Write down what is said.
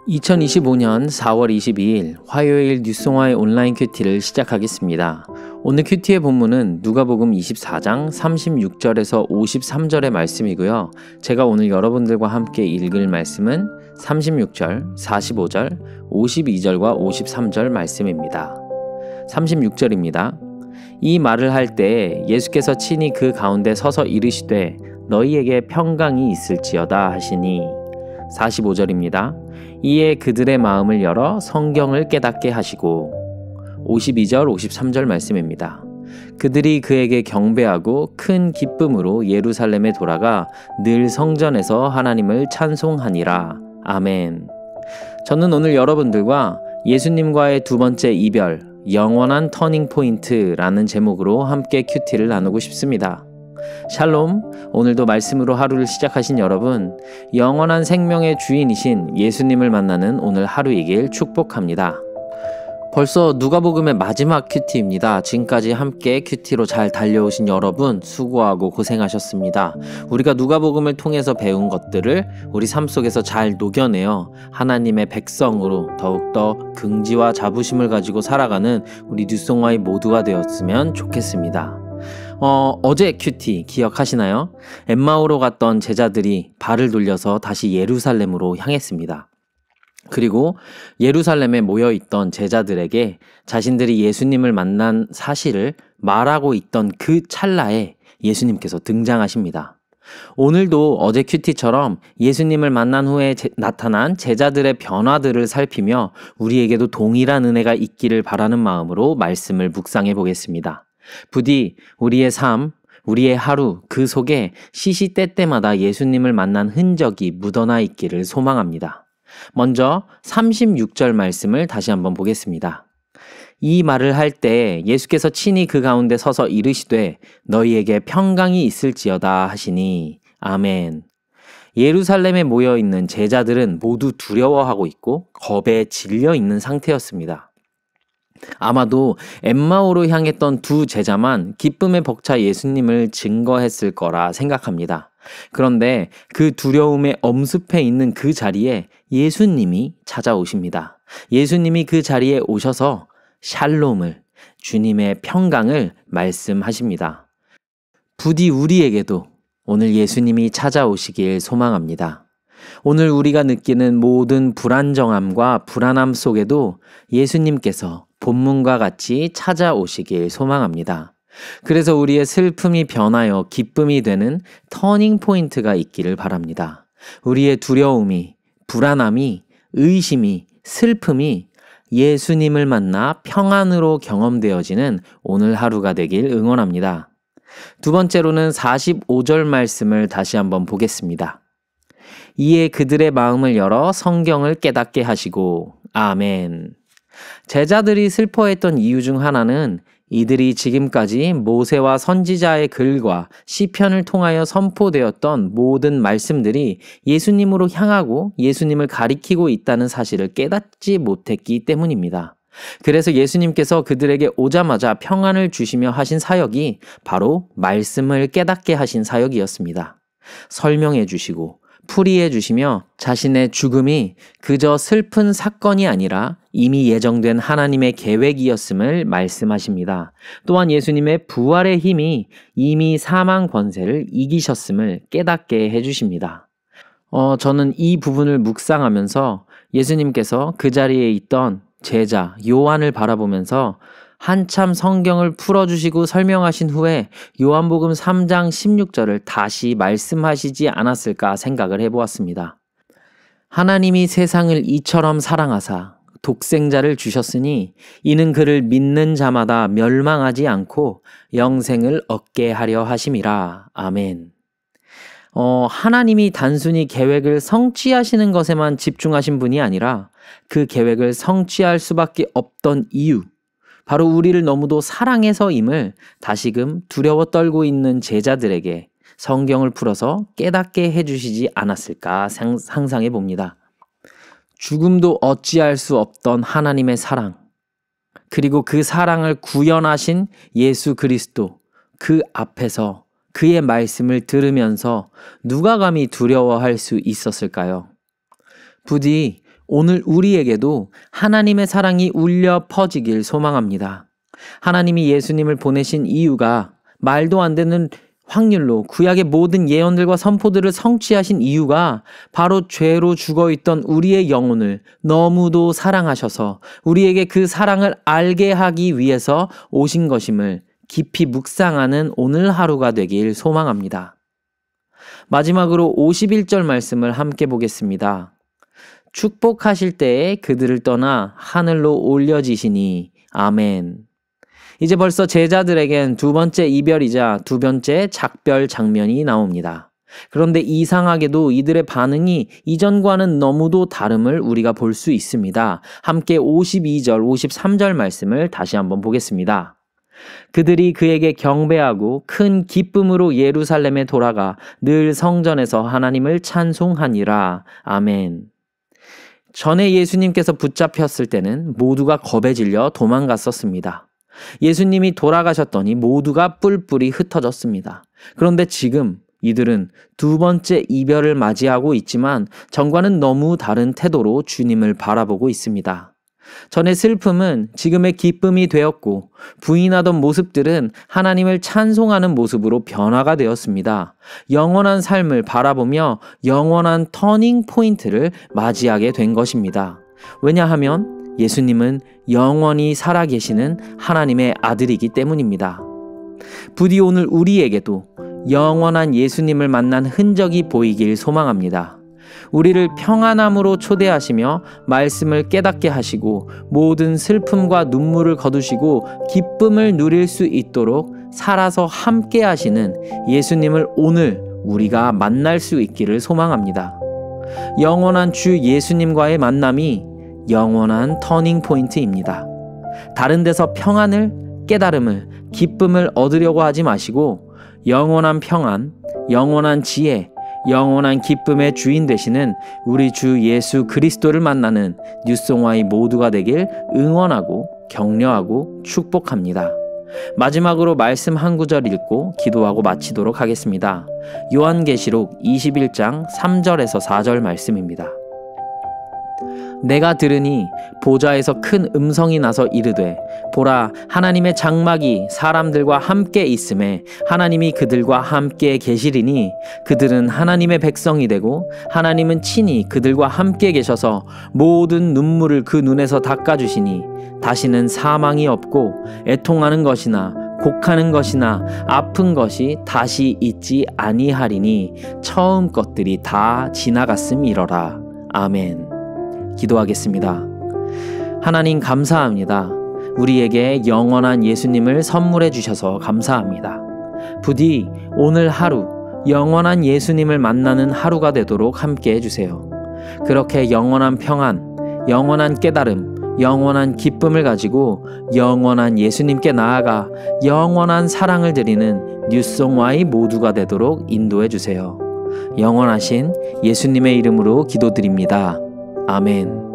2025년 4월 22일 화요일 뉴송화의 온라인 큐티를 시작하겠습니다. 오늘 큐티의 본문은 누가복음 24장 36절에서 53절의 말씀이고요. 제가 오늘 여러분들과 함께 읽을 말씀은 36절, 45절, 52절과 53절 말씀입니다. 36절입니다. 이 말을 할 때 예수께서 친히 그 가운데 서서 이르시되 너희에게 평강이 있을지어다 하시니. 45절입니다. 이에 그들의 마음을 열어 성경을 깨닫게 하시고. 52절, 53절 말씀입니다. 그들이 그에게 경배하고 큰 기쁨으로 예루살렘에 돌아가 늘 성전에서 하나님을 찬송하니라. 아멘. 저는 오늘 여러분들과 예수님과의 두 번째 이별, 영원한 터닝 포인트라는 제목으로 함께 큐티를 나누고 싶습니다. 샬롬, 오늘도 말씀으로 하루를 시작하신 여러분, 영원한 생명의 주인이신 예수님을 만나는 오늘 하루이길 축복합니다. 벌써 누가복음의 마지막 큐티입니다. 지금까지 함께 큐티로 잘 달려오신 여러분 수고하고 고생하셨습니다. 우리가 누가복음을 통해서 배운 것들을 우리 삶 속에서 잘 녹여내어 하나님의 백성으로 더욱더 긍지와 자부심을 가지고 살아가는 우리 뉴송화의 모두가 되었으면 좋겠습니다. 어제 큐티 기억하시나요? 엠마오로 갔던 제자들이 발을 돌려서 다시 예루살렘으로 향했습니다. 그리고 예루살렘에 모여있던 제자들에게 자신들이 예수님을 만난 사실을 말하고 있던 그 찰나에 예수님께서 등장하십니다. 오늘도 어제 큐티처럼 예수님을 만난 후에 나타난 제자들의 변화들을 살피며 우리에게도 동일한 은혜가 있기를 바라는 마음으로 말씀을 묵상해 보겠습니다. 부디 우리의 삶, 우리의 하루 그 속에 시시때때마다 예수님을 만난 흔적이 묻어나 있기를 소망합니다. 먼저 36절 말씀을 다시 한번 보겠습니다. 이 말을 할 때 예수께서 친히 그 가운데 서서 이르시되 너희에게 평강이 있을지어다 하시니. 아멘. 예루살렘에 모여있는 제자들은 모두 두려워하고 있고 겁에 질려 있는 상태였습니다. 아마도 엠마오로 향했던 두 제자만 기쁨에 벅차 예수님을 증거했을 거라 생각합니다. 그런데 그 두려움에 엄습해 있는 그 자리에 예수님이 찾아오십니다. 예수님이 그 자리에 오셔서 샬롬을, 주님의 평강을 말씀하십니다. 부디 우리에게도 오늘 예수님이 찾아오시길 소망합니다. 오늘 우리가 느끼는 모든 불안정함과 불안함 속에도 예수님께서 본문과 같이 찾아오시길 소망합니다. 그래서 우리의 슬픔이 변하여 기쁨이 되는 터닝 포인트가 있기를 바랍니다. 우리의 두려움이, 불안함이, 의심이, 슬픔이 예수님을 만나 평안으로 경험되어지는 오늘 하루가 되길 응원합니다. 두 번째로는 45절 말씀을 다시 한번 보겠습니다. 이에 그들의 마음을 열어 성경을 깨닫게 하시고. 아멘. 제자들이 슬퍼했던 이유 중 하나는 이들이 지금까지 모세와 선지자의 글과 시편을 통하여 선포되었던 모든 말씀들이 예수님으로 향하고 예수님을 가리키고 있다는 사실을 깨닫지 못했기 때문입니다. 그래서 예수님께서 그들에게 오자마자 평안을 주시며 하신 사역이 바로 말씀을 깨닫게 하신 사역이었습니다. 설명해 주시고 풀이해 주시며 자신의 죽음이 그저 슬픈 사건이 아니라 이미 예정된 하나님의 계획이었음을 말씀하십니다. 또한 예수님의 부활의 힘이 이미 사망 권세를 이기셨음을 깨닫게 해주십니다. 저는 이 부분을 묵상하면서 예수님께서 그 자리에 있던 제자 요한을 바라보면서 한참 성경을 풀어주시고 설명하신 후에 요한복음 3장 16절을 다시 말씀하시지 않았을까 생각을 해보았습니다. 하나님이 세상을 이처럼 사랑하사 독생자를 주셨으니 이는 그를 믿는 자마다 멸망하지 않고 영생을 얻게 하려 하심이라. 아멘. 하나님이 단순히 계획을 성취하시는 것에만 집중하신 분이 아니라 그 계획을 성취할 수밖에 없던 이유, 바로 우리를 너무도 사랑해서임을 다시금 두려워 떨고 있는 제자들에게 성경을 풀어서 깨닫게 해주시지 않았을까 상상해 봅니다. 죽음도 어찌할 수 없던 하나님의 사랑, 그리고 그 사랑을 구현하신 예수 그리스도, 그 앞에서 그의 말씀을 들으면서 누가 감히 두려워할 수 있었을까요? 부디 오늘 우리에게도 하나님의 사랑이 울려 퍼지길 소망합니다. 하나님이 예수님을 보내신 이유가 말도 안 되는 확률로 구약의 모든 예언들과 선포들을 성취하신 이유가 바로 죄로 죽어있던 우리의 영혼을 너무도 사랑하셔서 우리에게 그 사랑을 알게 하기 위해서 오신 것임을 깊이 묵상하는 오늘 하루가 되길 소망합니다. 마지막으로 51절 말씀을 함께 보겠습니다. 축복하실 때에 그들을 떠나 하늘로 올려지시니 아멘. 이제 벌써 제자들에겐 두 번째 이별이자 두 번째 작별 장면이 나옵니다. 그런데 이상하게도 이들의 반응이 이전과는 너무도 다름을 우리가 볼 수 있습니다. 함께 52절, 53절 말씀을 다시 한번 보겠습니다. 그들이 그에게 경배하고 큰 기쁨으로 예루살렘에 돌아가 늘 성전에서 하나님을 찬송하니라. 아멘. 전에 예수님께서 붙잡혔을 때는 모두가 겁에 질려 도망갔었습니다. 예수님이 돌아가셨더니 모두가 뿔뿔이 흩어졌습니다. 그런데 지금 이들은 두 번째 이별을 맞이하고 있지만 전과는 너무 다른 태도로 주님을 바라보고 있습니다. 전의 슬픔은 지금의 기쁨이 되었고 부인하던 모습들은 하나님을 찬송하는 모습으로 변화가 되었습니다. 영원한 삶을 바라보며 영원한 터닝 포인트를 맞이하게 된 것입니다. 왜냐하면 예수님은 영원히 살아계시는 하나님의 아들이기 때문입니다. 부디 오늘 우리에게도 영원한 예수님을 만난 흔적이 보이길 소망합니다. 우리를 평안함으로 초대하시며 말씀을 깨닫게 하시고 모든 슬픔과 눈물을 거두시고 기쁨을 누릴 수 있도록 살아서 함께 하시는 예수님을 오늘 우리가 만날 수 있기를 소망합니다. 영원한 주 예수님과의 만남이 영원한 터닝 포인트입니다. 다른 데서 평안을, 깨달음을, 기쁨을 얻으려고 하지 마시고 영원한 평안, 영원한 지혜, 영원한 기쁨의 주인 되시는 우리 주 예수 그리스도를 만나는 뉴송와의 모두가 되길 응원하고 격려하고 축복합니다. 마지막으로 말씀 한 구절 읽고 기도하고 마치도록 하겠습니다. 요한계시록 21장 3절에서 4절 말씀입니다. 내가 들으니 보좌에서 큰 음성이 나서 이르되 보라 하나님의 장막이 사람들과 함께 있음에 하나님이 그들과 함께 계시리니 그들은 하나님의 백성이 되고 하나님은 친히 그들과 함께 계셔서 모든 눈물을 그 눈에서 닦아주시니 다시는 사망이 없고 애통하는 것이나 곡하는 것이나 아픈 것이 다시 있지 아니하리니 처음 것들이 다 지나갔음이러라. 아멘. 기도하겠습니다. 하나님 감사합니다. 우리에게 영원한 예수님을 선물해 주셔서 감사합니다. 부디 오늘 하루 영원한 예수님을 만나는 하루가 되도록 함께 해주세요. 그렇게 영원한 평안, 영원한 깨달음, 영원한 기쁨을 가지고 영원한 예수님께 나아가 영원한 사랑을 드리는 뉴송와의 모두가 되도록 인도해 주세요. 영원하신 예수님의 이름으로 기도드립니다. 아멘.